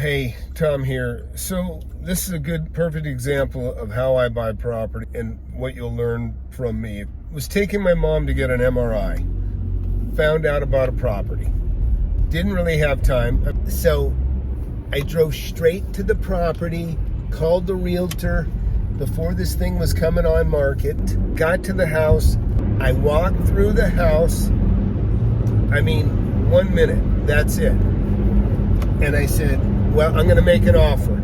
Hey, Tom here. So this is a perfect example of how I buy property and what you'll learn from me. Was taking my mom to get an MRI. Found out about a property. Didn't really have time. So I drove straight to the property, called the realtor before this thing was coming on market, got to the house. I walked through the house. 1 minute, that's it. And I said, well, I'm going to make an offer.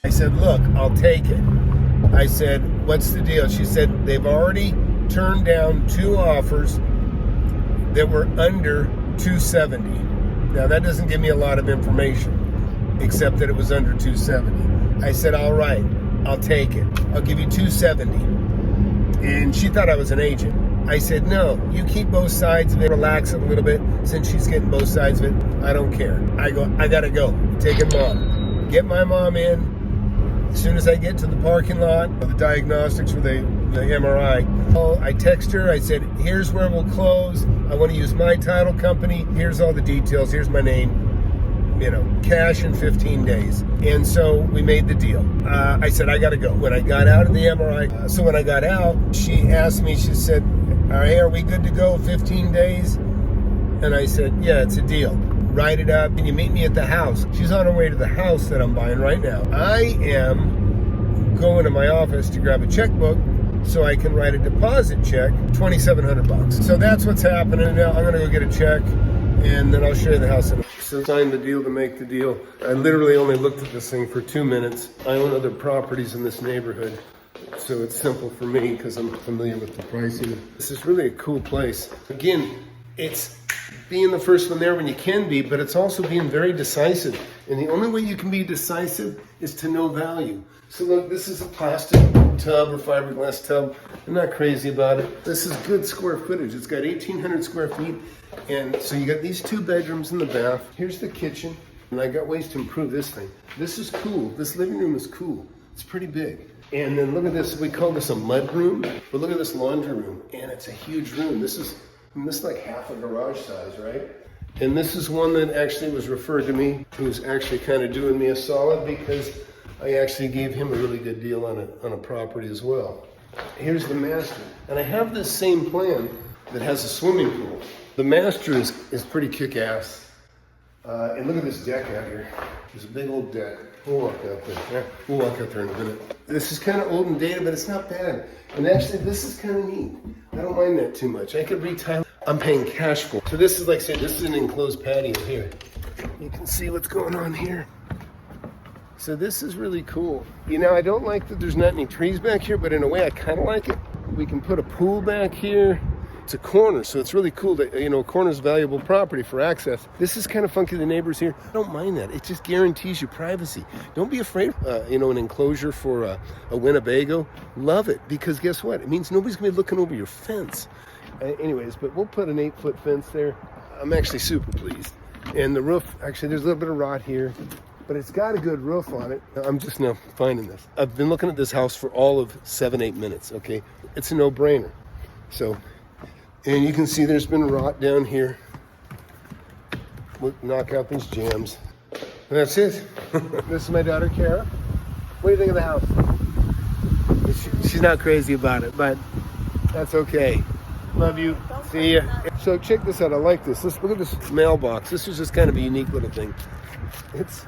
I said, look, I'll take it. I said, what's the deal? She said, they've already turned down 2 offers that were under 270. Now, that doesn't give me a lot of information, except that it was under 270. I said, all right, I'll take it. I'll give you 270. And she thought I was an agent. I said, no, you keep both sides of it, relax it a little bit. Since she's getting both sides of it, I don't care. I gotta go. Taking mom. Get my mom in. As soon as I get to the parking lot, the diagnostics for the MRI, I text her, I said, here's where we'll close. I want to use my title company. Here's all the details. Here's my name. Cash in 15 days. And so we made the deal. I said, I gotta go. When I got out of the MRI, so when I got out, she asked me, she said, hey, are we good to go 15 days? And I said, yeah, it's a deal. Write it up. Can you meet me at the house? She's on her way to the house that I'm buying right now. I am going to my office to grab a checkbook so I can write a deposit check, $2,700. So that's what's happening now. I'm gonna go get a check and then I'll show you the house. So sign the deal to make the deal. I literally only looked at this thing for 2 minutes. I own other properties in this neighborhood, so it's simple for me because I'm familiar with the pricing. This is really a cool place. Again, it's being the first one there when you can be, but it's also being very decisive. And the only way you can be decisive is to know value. So look, this is a plastic tub or fiberglass tub. I'm not crazy about it. This is good square footage. It's got 1,800 square feet. And so you got these 2 bedrooms in the bath. Here's the kitchen. And I got ways to improve this thing. This is cool. This living room is cool. It's pretty big. And then look at this. We call this a mud room. But look at this laundry room. And it's a huge room. This is like half a garage size, right? And this is one that actually was referred to me, who's actually kind of doing me a solid because I actually gave him a really good deal on a property as well. Here's the master. And I have this same plan that has a swimming pool. The master is pretty kick-ass. And look at this deck out here. There's a big old deck. We'll walk out there. Yeah, we'll walk out there in a minute. This is kind of old and dated, but it's not bad. And actually, this is kind of neat. I don't mind that too much. I could retitle. I'm paying cash for. So this is like, say, this is an enclosed patio here. You can see what's going on here. So this is really cool. I don't like that there's not any trees back here, but in a way, I kind of like it. We can put a pool back here. It's a corner, so it's really cool that, a corner's valuable property for access. This is kind of funky, the neighbors here. I don't mind that. It just guarantees you privacy. Don't be afraid, an enclosure for a Winnebago. Love it, because guess what? It means nobody's going to be looking over your fence. Anyways, but we'll put an 8-foot fence there. I'm actually super pleased. And the roof, actually, there's a little bit of rot here, but it's got a good roof on it. I'm just now finding this. I've been looking at this house for all of 7-8 minutes, okay? It's a no-brainer. So, and you can see there's been rot down here. We'll knock out these jams. And that's it. This is my daughter, Kara. What do you think of the house? She's not crazy about it, but that's okay. Love you. See ya. So check this out. I like this. Let's look at this mailbox. This is just kind of a unique little thing. It's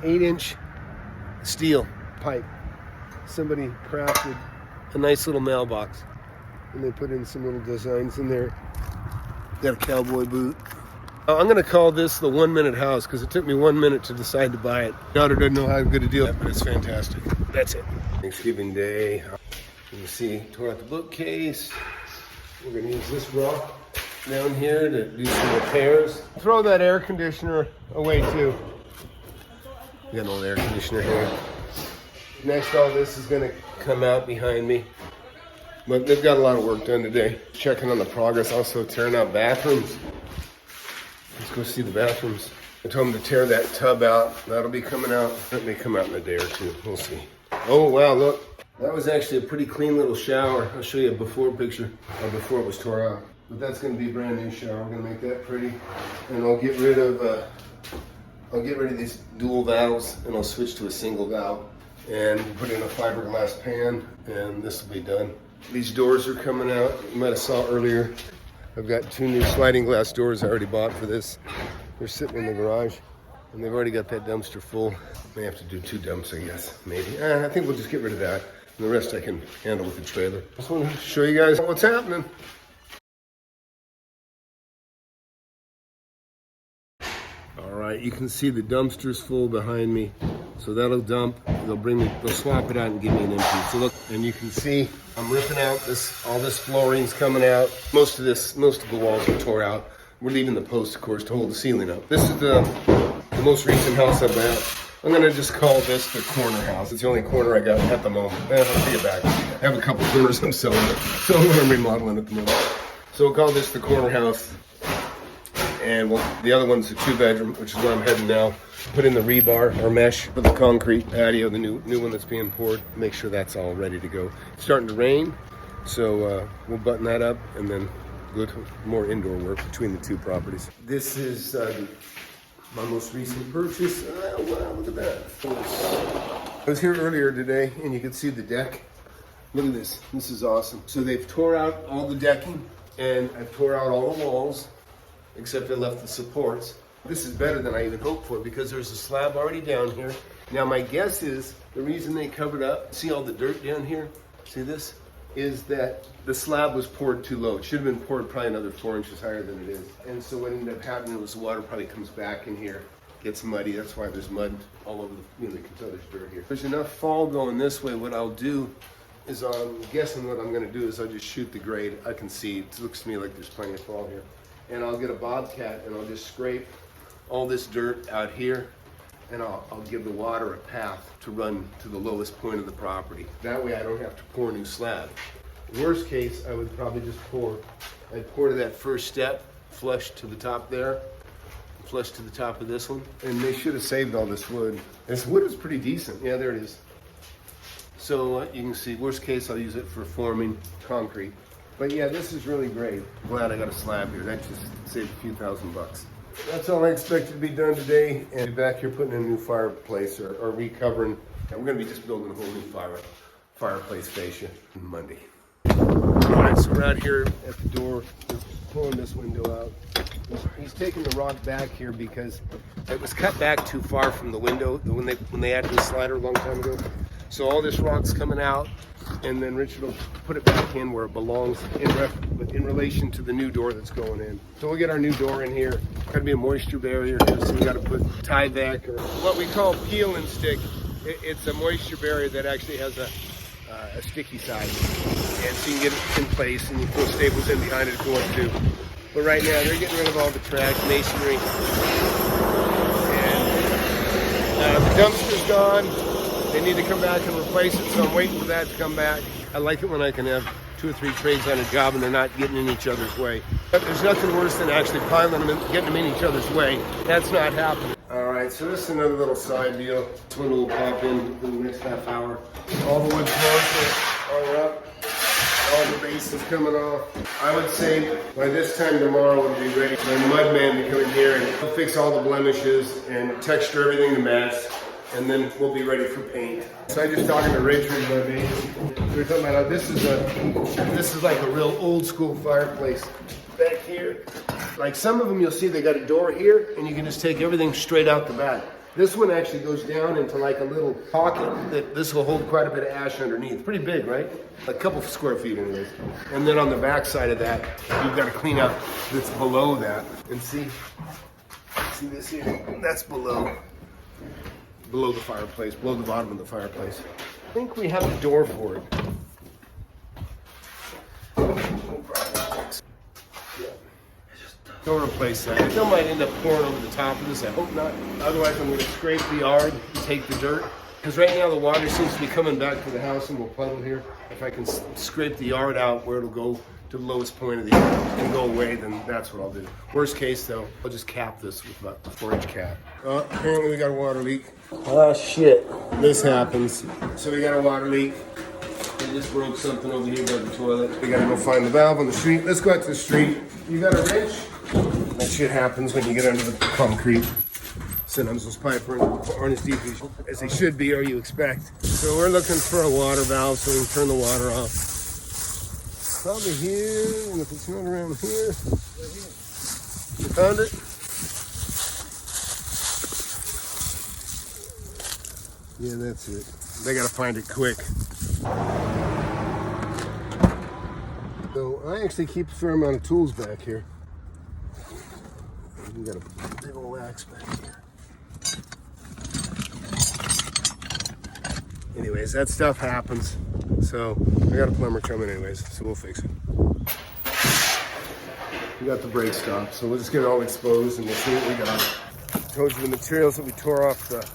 8-inch steel pipe. Somebody crafted a nice little mailbox. And they put in some little designs in there. Got a cowboy boot. I'm going to call this the 1-minute house because it took me 1 minute to decide to buy it. Daughter doesn't know how good a deal, but it's fantastic. That's it. Thanksgiving Day. You can see, tore out the bookcase. We're going to use this rock down here to do some repairs. Throw that air conditioner away too. We got an old air conditioner here. Next, all this is going to come out behind me. But they've got a lot of work done today. Checking on the progress, also tearing out bathrooms. Let's go see the bathrooms. I told them to tear that tub out. That'll be coming out. That may come out in a day or two. We'll see. Oh, wow, look. That was actually a pretty clean little shower. I'll show you a before picture of before it was tore out. but that's going to be a brand new shower. I'm going to make that pretty, and I'll get rid of these dual valves, and I'll switch to a single valve and put in a fiberglass pan, and this will be done. These doors are coming out. You might have saw earlier, I've got 2 new sliding glass doors I already bought for this. They're sitting in the garage, and they've already got that dumpster full. May have to do 2 dumps, I guess, maybe. I think we'll just get rid of that, and the rest I can handle with the trailer. Just want to show you guys what's happening. All right, you can see the dumpster's full behind me. So that'll dump, they'll swap it out and give me an empty. So look, and you can see I'm ripping out all this flooring's coming out. Most of the walls are tore out. We're leaving the posts, of course, to hold the ceiling up. This is the most recent house I've got. I'm gonna just call this the corner house. It's the only corner I got at the moment. I'll take it back. I have a couple corners I'm selling, so I'm gonna remodel it at the moment. So we'll call this the corner house. And the other one's a 2-bedroom, which is where I'm heading now. Put in the rebar or mesh for the concrete patio, the new one that's being poured. Make sure that's all ready to go. It's starting to rain, so we'll button that up and then look more indoor work between the 2 properties. This is my most recent purchase. Wow, look at that. I was here earlier today, and you can see the deck. Look at this. This is awesome. So they've tore out all the decking, and I've tore out all the walls, except I left the supports. This is better than I even hoped for because there's a slab already down here. Now my guess is the reason they covered up, see all the dirt down here? See this? Is that the slab was poured too low. It should have been poured probably another 4 inches higher than it is. And so what ended up happening was the water probably comes back in here, gets muddy. That's why there's mud all over you can tell there's dirt here. There's enough fall going this way. What I'll do is I'm guessing what I'm gonna do is I'll just shoot the grade. I can see, it looks to me like there's plenty of fall here. And I'll get a bobcat and I'll just scrape all this dirt out here, and I'll give the water a path to run to the lowest point of the property. That way I don't have to pour a new slab. Worst case, I would probably just I'd pour to that first step, flush to the top there, flush to the top of this one, and they should have saved all this wood. This wood is pretty decent. Yeah, there it is. So you can see, worst case, I'll use it for forming concrete. But yeah, this is really great. Glad I got a slab here. That just saved a few $1,000s. That's all I expected to be done today. And be back here putting in a new fireplace or recovering. We're gonna be just building a whole new fireplace fascia on Monday. All right, so we're out here at the door. We're pulling this window out. He's taking the rock back here because it was cut back too far from the window when they added the slider a long time ago. So all this rock's coming out, and then Richard will put it back in where it belongs in relation to the new door that's going in. So we'll get our new door in here. Got to be a moisture barrier here, so we got to put Tyvek or what we call peel and stick. It's a moisture barrier that actually has a sticky side, and so you can get it in place and you put staples in behind it if you want to. But right now they're getting rid of all the trash, masonry, and the dumpster's gone. They need to come back and replace it, so I'm waiting for that to come back. I like it when I can have 2 or 3 trades on a job and they're not getting in each other's way. But there's nothing worse than actually piling them and getting them in each other's way. That's not happening. All right, so this is another little side deal. This one will pop in the next half hour. All the wood floors are up. All the base is coming off. I would say by this time tomorrow we'll be ready for the mud man to come in here and fix all the blemishes and texture everything to match. And then we'll be ready for paint. So I just talking to Richard about me. We were talking about how this is like a real old school fireplace back here. Like some of them you'll see they got a door here and you can just take everything straight out the back. This one actually goes down into like a little pocket that this will hold quite a bit of ash underneath. Pretty big, right? A couple of square feet in this. And then on the back side of that, you've got to clean up that's below that. And see this here? That's below the fireplace, below the bottom of the fireplace. I think we have a door for it. Don't replace that. I still might end up pouring over the top of this. I hope not. Otherwise, I'm going to scrape the yard and take the dirt. Because right now the water seems to be coming back to the house and we'll puddle here. If I can scrape the yard out where it'll go to the lowest point of the yard and go away, then that's what I'll do. Worst case though, I'll just cap this with about a 4-inch cap. Apparently we got a water leak. Oh shit. This happens. So we got a water leak. I just broke something over here by the toilet. We gotta go find the valve on the street. Let's go out to the street. You got a wrench? That shit happens when you get under the concrete. Sometimes those pipes aren't as deep as they should be or you expect. So we're looking for a water valve so we can turn the water off. Probably here, and if it's not around here. You found it? Yeah, that's it. They gotta find it quick. So I actually keep a fair amount of tools back here. We got a big old axe back here. Anyways, that stuff happens. So I got a plumber coming anyways, so we'll fix it. We got the brake stop, so we'll just get it all exposed and we'll see what we got. I told you the materials that we tore off the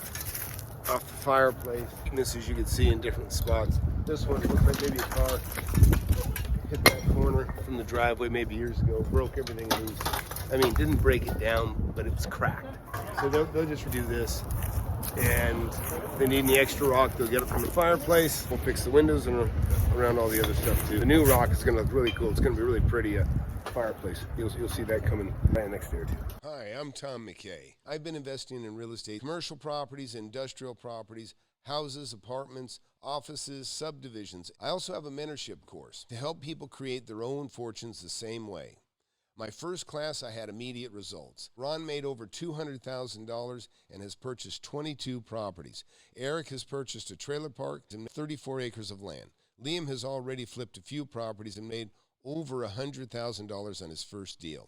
fireplace. This, as you can see, in different spots. This one looks like maybe a car hit that corner from the driveway maybe years ago, broke everything loose. I mean, didn't break it down, but it was cracked. So they'll just redo this. And if they need any extra rock, they'll get it from the fireplace. We'll fix the windows and around all the other stuff too. The new rock is gonna look really cool. It's gonna be really pretty fireplace. You'll see that coming by next year too. Hi, I'm Tom McKay. I've been investing in real estate, commercial properties, industrial properties, houses, apartments, offices, subdivisions. I also have a mentorship course to help people create their own fortunes the same way. My first class, I had immediate results. Ron made over $200,000 and has purchased 22 properties. Eric has purchased a trailer park and 34 acres of land. Liam has already flipped a few properties and made over $100,000 on his first deal.